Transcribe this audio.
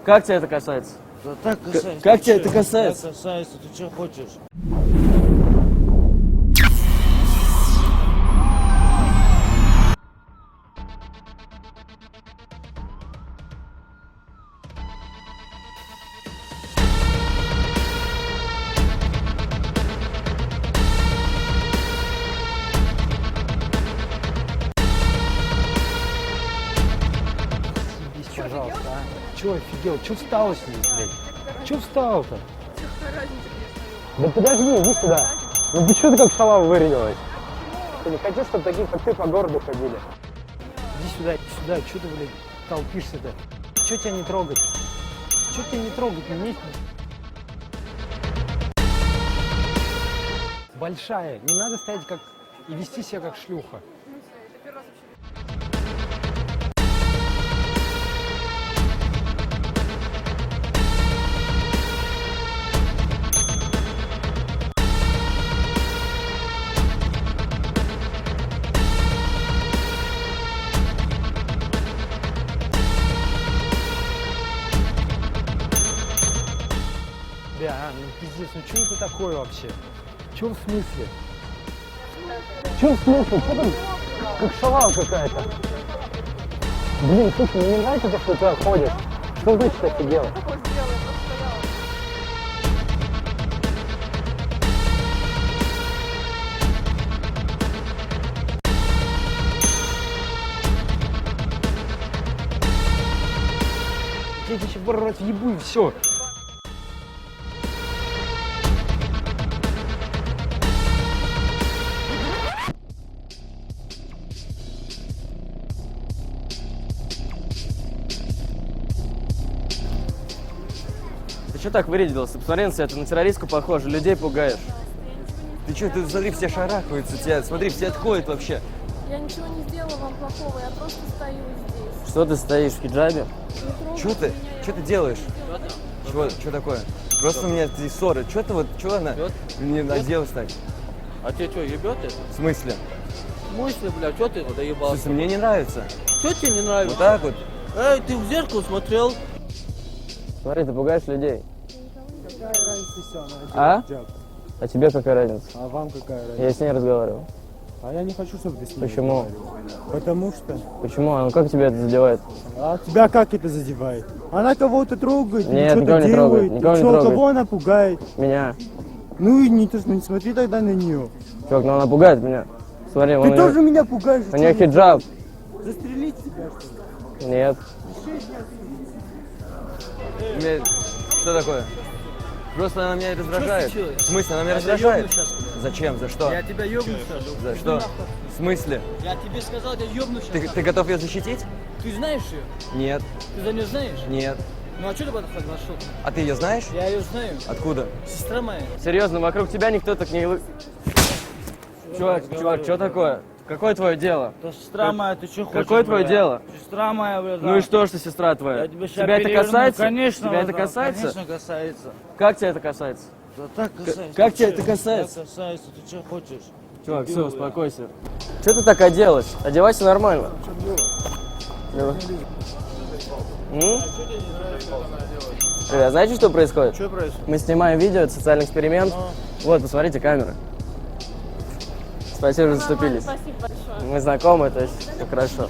Как тебя это касается? Да так касается. Как Ты тебя чё? это касается? Так касается, ты что хочешь? Пожалуйста, а? Чё офигел? Чё встал с ним, блядь? Чё встал-то? Да подожди, иди сюда. Ну ты чё ты как шалава вырядилась? Ты не хотел, чтобы такие, как ты, по городу ходили? Иди сюда, чё ты, блядь, толпишься-то? Чё тебя не трогать? Чё тебя не трогать? Не вместе? Большая, не надо стоять как и вести себя как шлюха. Да, ну пиздец, ну что это такое вообще? Что в смысле? Что в смысле? Что там? Как шалава какая-то. Блин, слушай, мне не нравится то, что ты ходишь. Что значит офигела? Я тебе сейчас в рот ебу и все. Ты что так вырядился? Посмотри на себя, ты на террористку похожа, людей пугаешь. Ты что, ты смотри, все шарахаются тебя, смотри, все отходят вообще. Я ничего не сделала вам плохого, я просто стою здесь. Что ты стоишь в хиджабе? Что Что ты делаешь? Что такое? Просто у меня здесь ссоры. Что она мне наделась так? А тебе что, ебет это? В смысле? В смысле, бля, что ты его В доебался? смысле, мне не нравится. Что тебе не нравится? Вот так вот. Эй, ты в зеркало смотрел? Смотри, ты пугаешь людей. Какая разница, если она одела А? хиджаб? А тебе какая разница? А вам какая разница? Я с ней разговаривал. А я не хочу, чтобы ты с ней Почему? разговаривал. Потому что... Почему? А ну как тебя это задевает? А тебя как это задевает? Она кого-то трогает, Нет, что-то никого не делает. трогает, никого не Что, трогает. кого она пугает? Меня. Ну и не смотри тогда на нее. Чувак, ну она пугает меня. Смотри, Ты тоже меня пугаешь. у нее хиджаб. Застрелить тебя, что ли? Нет. Что такое? Просто она меня раздражает. случилось? В смысле, она меня Я тебя раздражает? ёбну щас, блядь. Зачем? За что? Я тебя ёбну сейчас. За что? В смысле? Я тебе сказал, я ёбну сейчас. Ты готов ее защитить? Ты знаешь ее? Нет. Ты за нее знаешь? Нет. Ну а что ты подошел? А ты ее знаешь? Я ее знаю. Откуда? Сестра моя. Серьезно, вокруг тебя никто так не... Чувак, что такое? Какое твое дело? Да сестра моя, ты что хочешь? Какое твое бля? дело? Сестра моя, бля, Ну и что, что сестра твоя? Я тебя, щас Тебя это переверну. касается? Конечно, Тебя это братан, касается? Конечно, касается. Как тебя это касается? Да так касается. как Ты тебя чё? это касается? Так касается, ты что хочешь? Чувак, Дебил, все, бля. успокойся. Что ты так оделась? Одевайся нормально. Давай. Ребят, знаете, что происходит? Что происходит? Мы снимаем видео, это социальный эксперимент. Вот, посмотрите камеры. Спасибо, что заступились. Спасибо большое. Мы знакомы, то есть все хорошо.